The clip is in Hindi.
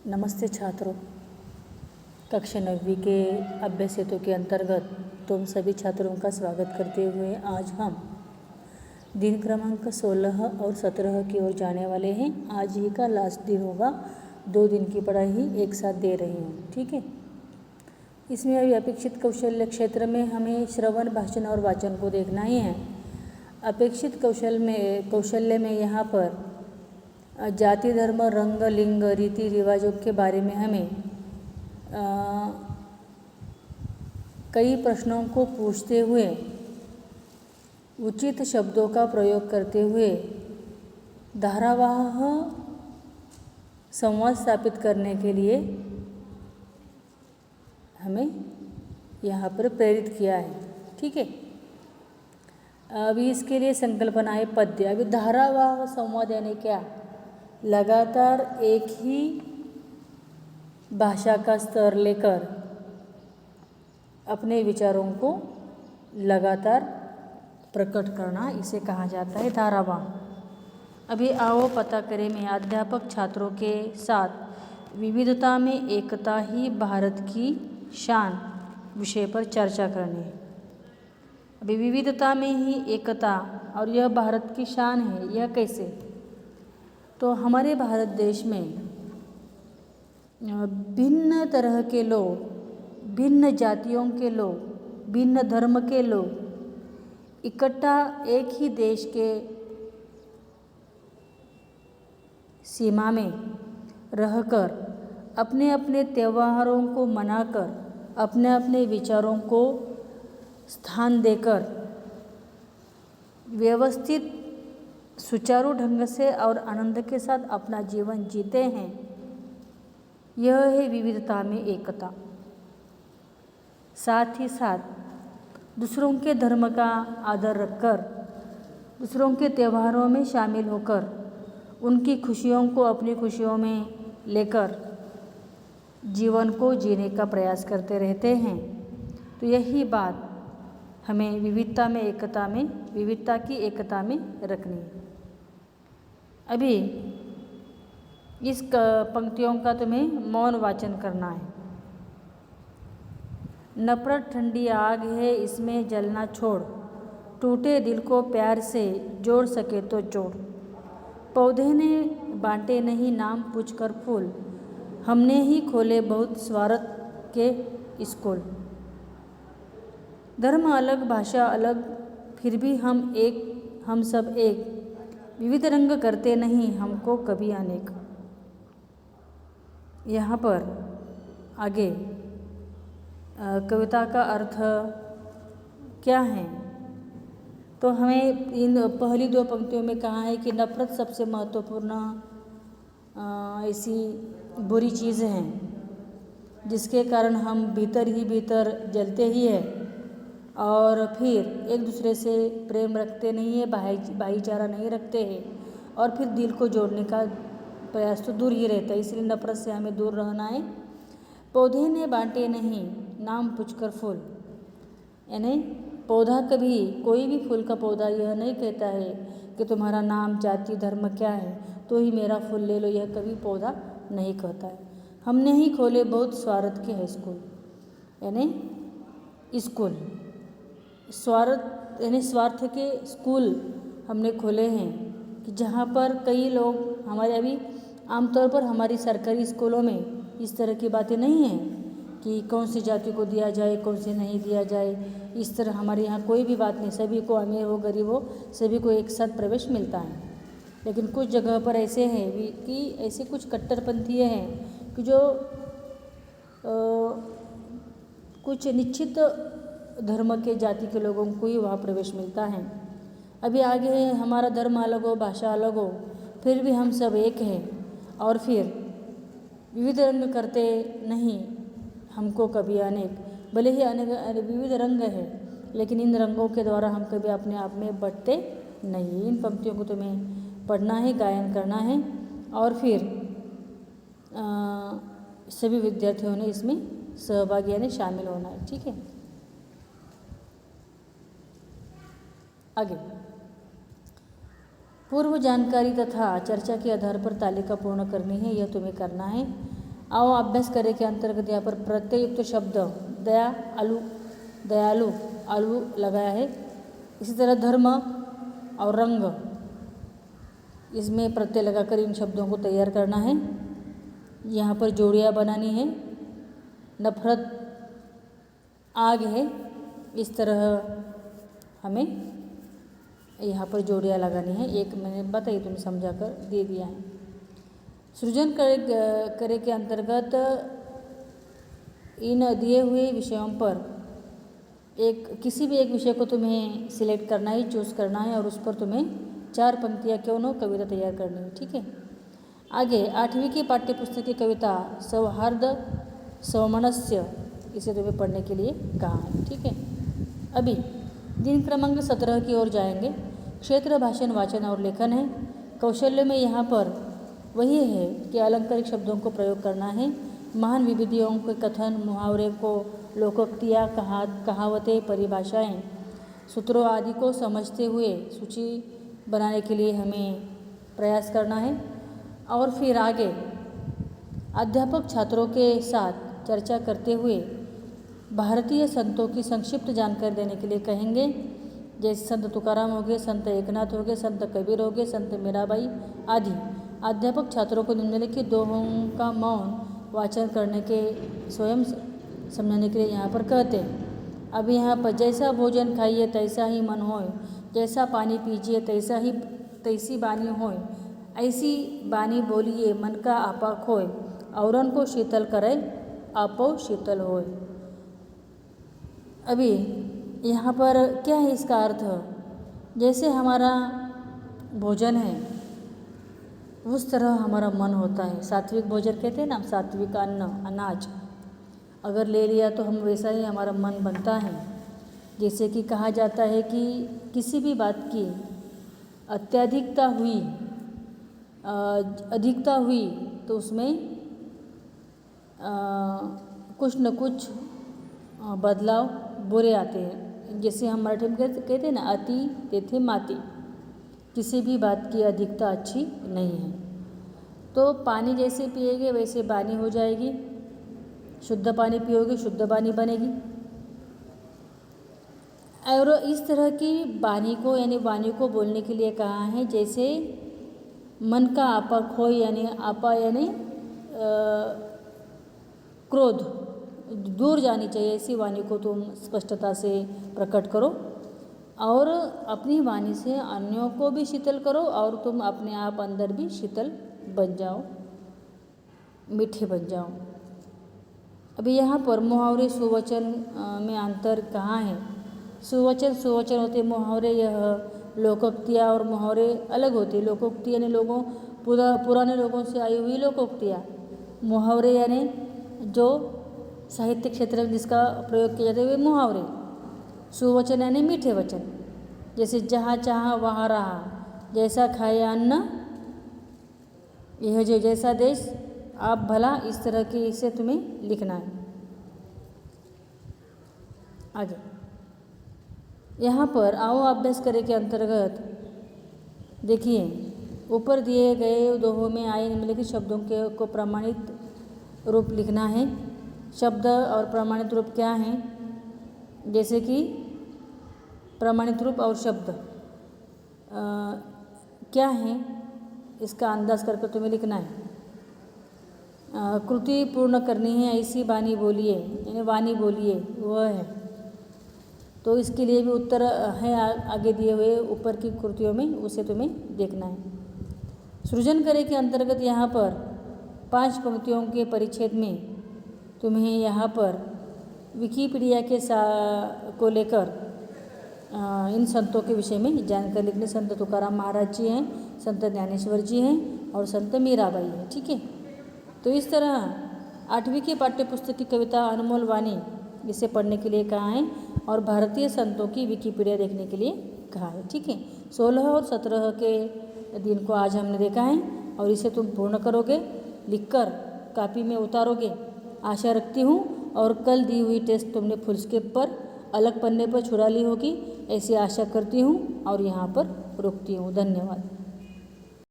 नमस्ते छात्रों। कक्षा 9वीं के अभ्यास हेतु के अंतर्गत तुम सभी छात्रों का स्वागत करते हुए आज हम दिन क्रमांक 16 और 17 की ओर जाने वाले हैं। आज ही का लास्ट दिन होगा, 2 दिन की पढ़ाई एक साथ दे रही हूँ, ठीक है। इसमें अभी अपेक्षित कौशल्य क्षेत्र में हमें श्रवण, भाषण और वाचन को देखना ही है। अपेक्षित कौशल्य में यहाँ पर जाति, धर्म, रंग, लिंग, रीति रिवाजों के बारे में हमें कई प्रश्नों को पूछते हुए उचित शब्दों का प्रयोग करते हुए धारावाह संवाद स्थापित करने के लिए हमें यहाँ पर प्रेरित किया है, ठीक है। अभी इसके लिए संकल्पना है पद्य। अभी धारावाह संवाद यानी क्या? लगातार एक ही भाषा का स्तर लेकर अपने विचारों को लगातार प्रकट करना, इसे कहा जाता है धारावाह। अभी आओ पता करें, मैं अध्यापक छात्रों के साथ विविधता में एकता ही भारत की शान विषय पर चर्चा करनी है। अभी विविधता में ही एकता और यह भारत की शान है, यह कैसे? तो हमारे भारत देश में भिन्न तरह के लोग, भिन्न जातियों के लोग, भिन्न धर्म के लोग इकट्ठा एक ही देश के सीमा में रहकर अपने अपने त्योहारों को मनाकर अपने अपने विचारों को स्थान देकर व्यवस्थित सुचारू ढंग से और आनंद के साथ अपना जीवन जीते हैं। यह है विविधता में एकता। साथ ही साथ दूसरों के धर्म का आदर रखकर, दूसरों के त्योहारों में शामिल होकर, उनकी खुशियों को अपनी खुशियों में लेकर जीवन को जीने का प्रयास करते रहते हैं। तो यही बात हमें विविधता की एकता में रखनी है। अभी इस पंक्तियों का तुम्हें मौन वाचन करना है। नफरत ठंडी आग है, इसमें जलना छोड़, टूटे दिल को प्यार से जोड़ सके तो जोड़। पौधे ने बांटे नहीं नाम पूछकर फूल, हमने ही खोले बहुत स्वार्थ के स्कूल। धर्म अलग, भाषा अलग, फिर भी हम सब एक, विविध रंग करते नहीं हमको कभी अनेक। यहाँ पर आगे कविता का अर्थ क्या है? तो हमें इन पहली 2 पंक्तियों में कहा है कि नफरत सबसे महत्वपूर्ण ऐसी बुरी चीज़ है जिसके कारण हम भीतर ही भीतर जलते ही है और फिर एक दूसरे से प्रेम रखते नहीं है, भाईचारा नहीं रखते हैं और फिर दिल को जोड़ने का प्रयास तो दूर ही रहता है। इसलिए नफरत से हमें दूर रहना है। पौधे ने बांटे नहीं नाम पूछकर फूल, यानी पौधा कभी, कोई भी फूल का पौधा यह नहीं कहता है कि तुम्हारा नाम, जाति, धर्म क्या है तो ही मेरा फूल ले लो, यह कभी पौधा नहीं कहता है। हमने ही खोले बहुत स्वार्थ के स्कूल, यानी स्कूल, स्वार्थ के स्कूल हमने खोले हैं कि जहाँ पर कई लोग, हमारे अभी आमतौर पर हमारी सरकारी स्कूलों में इस तरह की बातें नहीं हैं कि कौन सी जाति को दिया जाए, कौन से नहीं दिया जाए। इस तरह हमारे यहाँ कोई भी बात नहीं, सभी को, अमीर हो गरीब हो, सभी को एक साथ प्रवेश मिलता है। लेकिन कुछ जगह पर ऐसे हैं कि ऐसे कुछ कट्टरपंथी हैं कि जो कुछ निश्चित धर्म के, जाति के लोगों को ही वहाँ प्रवेश मिलता है। अभी आगे है, हमारा धर्म अलग हो, भाषा अलग हो, फिर भी हम सब एक हैं और फिर विविध रंग करते नहीं हमको कभी अनेक। भले ही अनेक विविध रंग है, लेकिन इन रंगों के द्वारा हम कभी अपने आप में बंटते नहीं। इन पंक्तियों को तुम्हें पढ़ना है, गायन करना है और फिर सभी विद्यार्थियों ने इसमें सहभागी यानी शामिल होना है, ठीक है। आगे पूर्व जानकारी तथा चर्चा के आधार पर तालिका पूर्ण करनी है, यह तुम्हें करना है। आओ अभ्यास करें के अंतर्गत यहाँ पर प्रत्ययुक्त शब्द दया आलू दयालु आलू लगाया है। इसी तरह धर्म और रंग, इसमें प्रत्यय लगाकर इन शब्दों को तैयार करना है। यहाँ पर जोड़ियाँ बनानी है। नफरत आग है, इस तरह हमें यहाँ पर जोड़ियाँ लगानी है। एक मैंने बताई, तुम्हें समझा कर दे दिया है। सृजन करे के अंतर्गत इन दिए हुए विषयों पर किसी भी एक विषय को तुम्हें सिलेक्ट करना है, चूज़ करना है और उस पर तुम्हें 4 पंक्तियाँ क्यों न कविता तैयार करनी है। ठीक है। आगे 8वीं की पाठ्यपुस्तक की कविता सौहार्द सौमनस्य, इसे तुम्हें पढ़ने के लिए कहा है। ठीक है। अभी दिन क्रमांक 17 की ओर जाएंगे। क्षेत्र भाषण वाचन और लेखन है। कौशल्य में यहाँ पर वही है कि अलंकारिक शब्दों को प्रयोग करना है। महान विभूतियों के कथन, मुहावरे को, लोकोक्तियाँ, कहावतें, परिभाषाएं, सूत्रों आदि को समझते हुए सूची बनाने के लिए हमें प्रयास करना है। और फिर आगे अध्यापक छात्रों के साथ चर्चा करते हुए भारतीय संतों की संक्षिप्त जानकारी देने के लिए कहेंगे। जैसे संत तुकाराम हो गए, संत एकनाथ हो गए, संत कबीर हो गए, संत मीराबाई आदि। अध्यापक छात्रों को निम्नलिखित दोहों का मौन वाचन करने के स्वयं समझाने के लिए यहाँ पर कहते हैं। अब यहाँ पर जैसा भोजन खाइए तैसा ही मन होय, जैसा पानी पीजिए तैसी बानी होय, ऐसी बानी बोलिए मन का आपा खोय, औरन को शीतल करे आपो शीतल होय। अभी यहाँ पर क्या है इसका अर्थ? जैसे हमारा भोजन है उस तरह हमारा मन होता है। सात्विक भोजन कहते हैं ना, सात्विक अन्न, अनाज अगर ले लिया तो हम वैसा ही हमारा मन बनता है। जैसे कि कहा जाता है कि किसी भी बात की अधिकता हुई तो उसमें कुछ न कुछ बदलाव बुरे आते हैं। जैसे हम मराठी में कहते हैं ना, अति तेथे माती। किसी भी बात की अधिकता अच्छी नहीं है। तो पानी जैसे पिएंगे वैसे बानी हो जाएगी। शुद्ध पानी पियोगे शुद्ध बानी बनेगी। और इस तरह की बानी को यानी वाणी को बोलने के लिए कहा है। जैसे मन का आपा खोय, यानी आपा यानी क्रोध दूर जानी चाहिए, ऐसी वाणी को तुम स्पष्टता से प्रकट करो और अपनी वाणी से अन्यों को भी शीतल करो और तुम अपने आप अंदर भी शीतल बन जाओ, मीठे बन जाओ। अभी यहाँ पर मुहावरे सुवचन में अंतर कहाँ है? सुवचन होते मुहावरे, यह लोकोक्तियाँ और मुहावरे अलग होते। लोकोक्ति यानी पुराने लोगों से आई हुई लोकोक्तियाँ। मुहावरे यानी जो साहित्य क्षेत्र में जिसका प्रयोग किया जाता है वे मुहावरे। सुवचन यानी मीठे वचन, जैसे जहाँ चाहा वहाँ रहा, जैसा खाए अन्न यह जो जैसा देश आप भला, इस तरह की इसे तुम्हें लिखना है। आगे यहाँ पर आओ अभ्यास करें के अंतर्गत देखिए, ऊपर दिए गए दोहों में आए निम्नलिखित शब्दों को प्रमाणित रूप लिखना है। शब्द और प्रमाणित रूप क्या हैं? जैसे कि प्रमाणित रूप और शब्द क्या हैं, इसका अंदाज करके तुम्हें लिखना है। कृति पूर्ण करनी है, ऐसी बानी बोलिए यानी वाणी बोलिए, वह है। तो इसके लिए भी उत्तर है आगे दिए हुए ऊपर की कृतियों में, उसे तुम्हें देखना है। सृजन करे के अंतर्गत यहाँ पर 5 पंक्तियों के परिच्छेद में तुम्हें यहाँ पर विकिपीडिया के को लेकर इन संतों के विषय में जानकारी लिखनी। संत तुकाराम महाराज जी हैं, संत ज्ञानेश्वर जी हैं और संत मीराबाई हैं। ठीक है। तो इस तरह 8वीं की पाठ्यपुस्तक की कविता अनमोल वाणी, इसे पढ़ने के लिए कहा है और भारतीय संतों की विकिपीडिया देखने के लिए कहा है। ठीक है। 16 और 17 के दिन को आज हमने देखा है और इसे तुम पूर्ण करोगे, लिखकर कॉपी में उतारोगे आशा रखती हूँ। और कल दी हुई टेस्ट तुमने फुल स्केप पर अलग पन्ने पर छुड़ा ली होगी, ऐसी आशा करती हूँ और यहाँ पर रुकती हूँ। धन्यवाद।